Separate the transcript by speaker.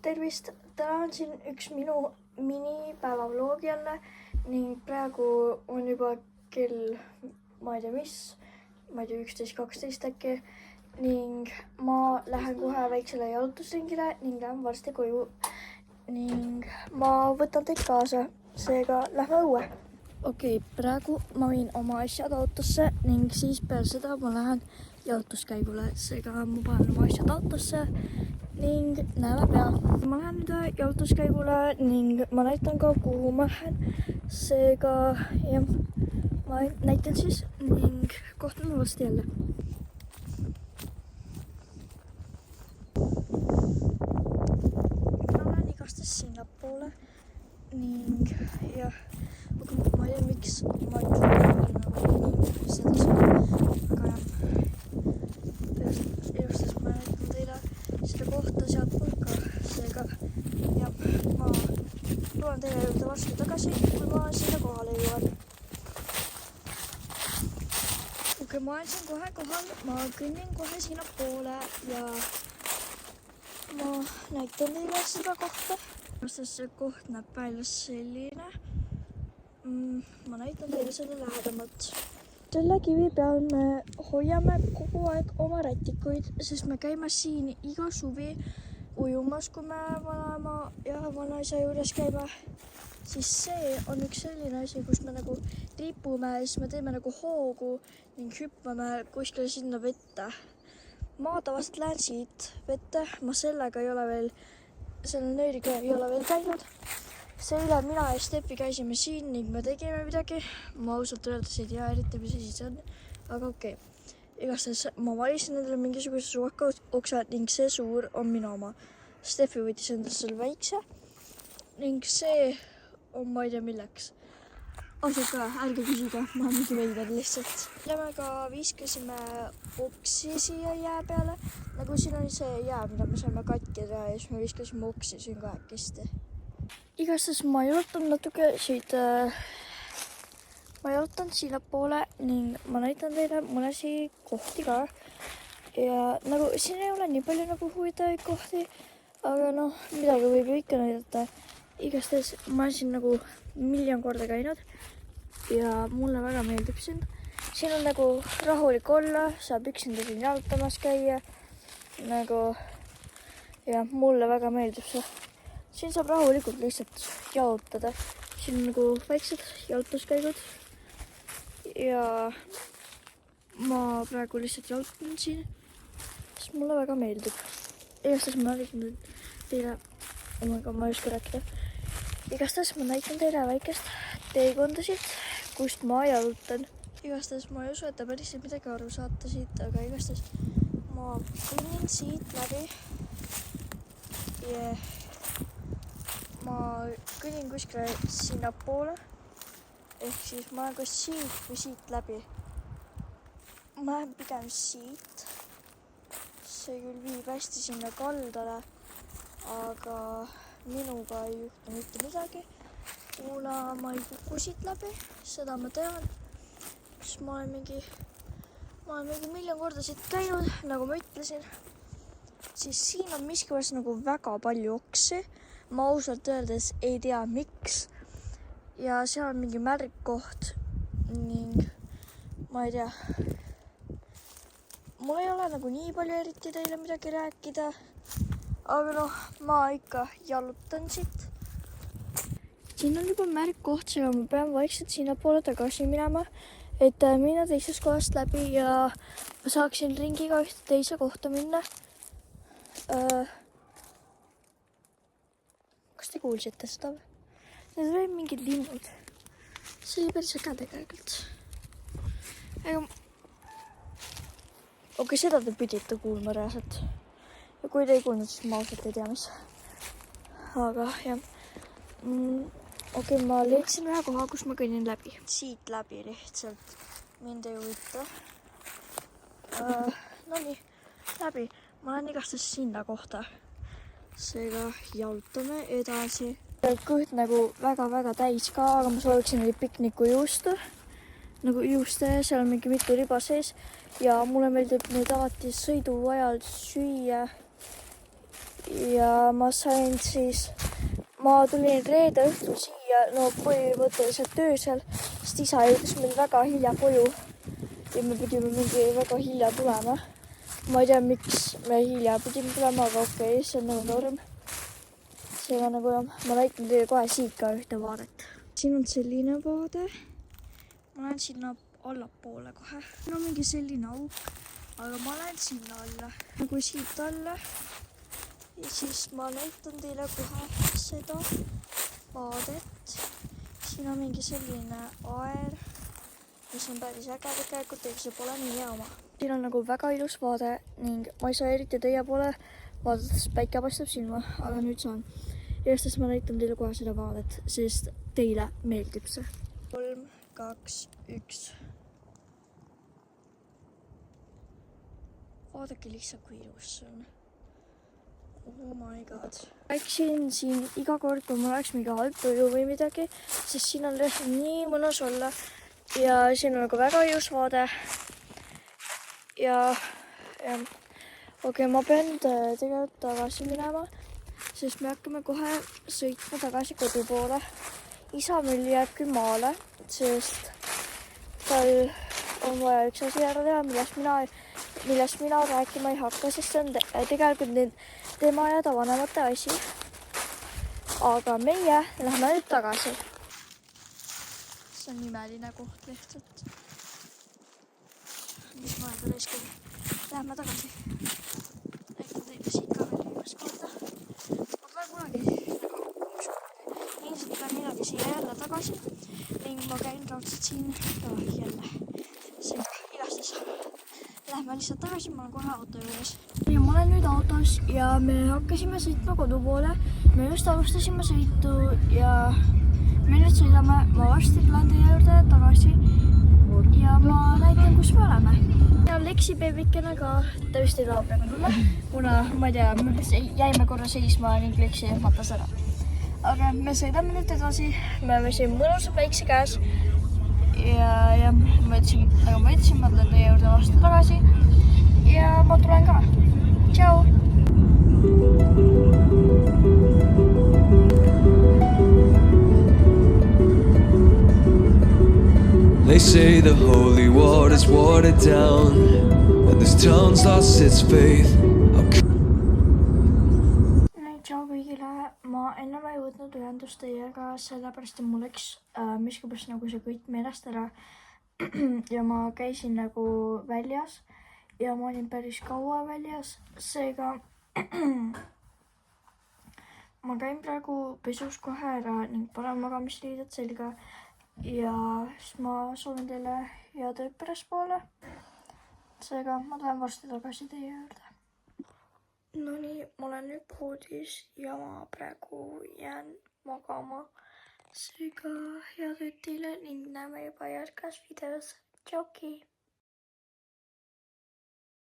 Speaker 1: Tervist, täna on siin üks minu minipäevavlog jälle ning praegu on juba kell, ma ei tea mis, ma ei tea 11-12 äkki ning ma lähen kohe väiksele jalutusringile ning lähen varsti koju ning ma võtan teid kaasa, seega lähme õue. Okei, praegu ma viin oma asjad autosse ning siis peale seda ma lähen jalutuskäigule, seega ma panen oma asjad autosse ning näeme peale. Ma lähen nüüd jalutuskäigule ning ma näitan ka, kuhu ma lähen. Seega jah, ma näitan siis ning kohtume varsti jälle. Ma lähen igastahes sinnapoole ning jah, aga ma ei tea, miks ma ütlen seda sõna, aga jah. Igastahes ma näitan teile seda kohta sealt pulka, seega jah, ma tulen teile juurde varsti tagasi, kui ma sinna kohale jõuan. Okei, ma olen siin kohe kohal, ma kõnnin kohe sinna poole ja ma näitan teile seda kohta. See koht näeb välja selline. Ma näitan teile selle lähedamalt. Selle kivi peal me hoiame kogu aeg oma rätikuid, sest me käime siin iga suvi ujumas, kui me vanaema ja vanaisa juures käime. Siis see on üks selline asi, kus me nagu ripume ja siis me teeme nagu hoogu ning hüppame kuskile sinna vette. Ma tavaliselt lähen siit vette, ma sellega ei ole veel, selle nööriga ei ole veel käinud. See üle mina ja Steffi käisime siin ning me tegime midagi. Ma ausalt öeldes ei tea eriti, mis asi see on, aga okei. Igastahes ma valisin endale mingisuguse suuakaoksad ning see suur on minu oma. Steffi võttis endale selle väikse ning see on ma ei tea milleks. Asuge, ärge küsige, ma olen mingi veider lihtsalt. Ja me ka viskasime oksi siia jää peale. Nagu siin oli see jää, mida me saime katkida ja siis me viskasime oksi siin kahekesti. Igastahes ma jalutan natuke siit, ma jalutan sinna poole ning ma näitan teile mõnesi kohti ka. Ja nagu siin ei ole nii palju nagu huvitavaid kohti, aga noh, midagi võib ju ikka näidata. Igastahes ma olen siin nagu miljon korda käinud ja mulle väga meeldib siin. Siin on nagu rahulik olla, saab üksinda siin jalutamas käia. Nagu, ja mulle väga meeldib see. Siin saab rahulikult lihtsalt jalutada. Siin on nagu väiksed jalutuskäigud. Ja ma praegu lihtsalt jalutan siin, sest mulle väga meeldib. Igastahes ma näitan teile, ma ei oska rääkida. Igastahes ma näitan teile väikest teekonda siit, kust ma jalutan. Igastahes ma ei usu, et te päris midagi aru saate siit, aga igastahes ma kõnnin siit läbi. Ja ma kõnnin kuskile sinna poole. Ehk siis ma olen kas siit või siit läbi. Ma lähen pigem siit. See küll viib hästi sinna kaldale, aga minuga ei juhtu mitte midagi. Kuna ma ei kuku siit läbi, seda ma tean. Siis ma olen mingi miljon korda siit käinud, nagu ma ütlesin. Siis siin on miskivõrst nagu väga palju oksi. Ma ausalt öeldes ei tea miks. Ja seal on mingi märgkoht ning ma ei tea. Mul ei ole nagu nii palju eriti teile midagi rääkida. Aga noh, ma ikka jalutan siit. Siin on juba märgkoht, seega ma pean vaikselt sinna poole tagasi minema, et minna teisest kohast läbi ja ma saaksin ringiga ühte teise kohta minna. Kas te kuulsite seda või? Need olid mingid linnud. See oli päris äge tegelikult. Okei, seda te pidite kuulma reaalselt. Ja kui te ei kuulnud, siis ma ausalt ei tea, mis. Aga jah. Okei, ma leidsin ühe koha, kus ma kõnnin läbi. Siit läbi lihtsalt. Mind ei huvita. No nii, läbi. Ma lähen igastahes sinna kohta. Seega jalutame edasi. Kõht nagu väga-väga täis ka, aga ma sooviksin neid piknikujuustu. Nagu juuste, seal on mingi mitu riba sees. Ja mulle meeldib neid alati sõidu ajal süüa. ja ma sain siis, ma tulin reede õhtul siia, no põhimõtteliselt öösel, sest isa jõudis meil väga hilja koju ja me pidime mingi väga hilja tulema. Ma ei tea, miks me hilja pidime tulema, aga okei, see on nagu norm. Seega nagu jah, ma näitan teile kohe siit ka ühte vaadet. Siin on selline vaade. Ma lähen sinna allapoole kohe. No mingi selline auk, aga ma lähen sinna alla. Nagu siit alla. Ja siis ma näitan teile kohe seda vaadet. Siin on mingi selline aer, mis on päris äge tegelikult, ega see pole nii hea oma. Siin on nagu väga ilus vaade ning ma ei saa eriti teie poole vaadates, päike paistab silma, aga nüüd saan. Ja siis ma näitan teile kohe seda vaadet, sest teile meeldib see. 3, 2, 1. Vaadake lihtsalt, kui ilus see on. Oh my god. Läksin siin iga kord, kui mul oleks mingi halb tuju või midagi, sest siin on lihtsalt nii mõnus olla. Ja siin on nagu väga ilus vaade. Ja okei, ma pean tegelikult tagasi minema, sest me hakkame kohe sõitma tagasi kodu poole. Isa meil jääb küll maale, sest tal on vaja üks asi ära teha, millest mina rääkima ei hakka, sest see on tegelikult tema ja ta vanemate asi. Aga meie lähme nüüd tagasi. See on imeline koht lihtsalt. Mis vahepeal eeskuv. Lähme tagasi. Näitan teile siit ka veel viimast korda. Ma tulen kunagi ilmselt tulen millalgi siia jälle tagasi ning ma käin raudselt siin ka jälle. Seega igastes. Lähme lihtsalt tagasi, ma olen kohe auto juures. Ja ma olen nüüd autos ja me hakkasime sõitma kodu poole. Me just alustasime sõitu ja me nüüd sõidame. Ma varsti tulen teie juurde tagasi ja ma näitan, kus me oleme. Ja Leksi beebikene ka, ta vist ei taha praegu tulla, kuna ma ei tea, me jäime korra seisma ning Leksi ehmatas ära. Aga me sõidame nüüd edasi, me oleme siin mõnusa päikse käes ja ma ütlesin, ma tulen teie juurde vastu tagasi ja ma tulen ka. Tšau!
Speaker 2: They say the holy water's watered down and this town's lost its faith.
Speaker 1: Tšau kõigile, ma ennem ei võtnud ühendust teiega, sellepärast et mul läks miskipärast nagu see kõik meelest ära ja ma käisin nagu väljas ja ma olin päris kaua väljas, seega ma käin praegu pesus kohe ära ning panen magamisriided selga ja siis ma soovin teile head ööd pärastpoole. Seega ma tulen varsti tagasi teie juurde. No nii, ma olen nüüd voodis ja ma praegu jään magama. Seega head ööd teile ning näeme juba järgmises videos. Tšauki!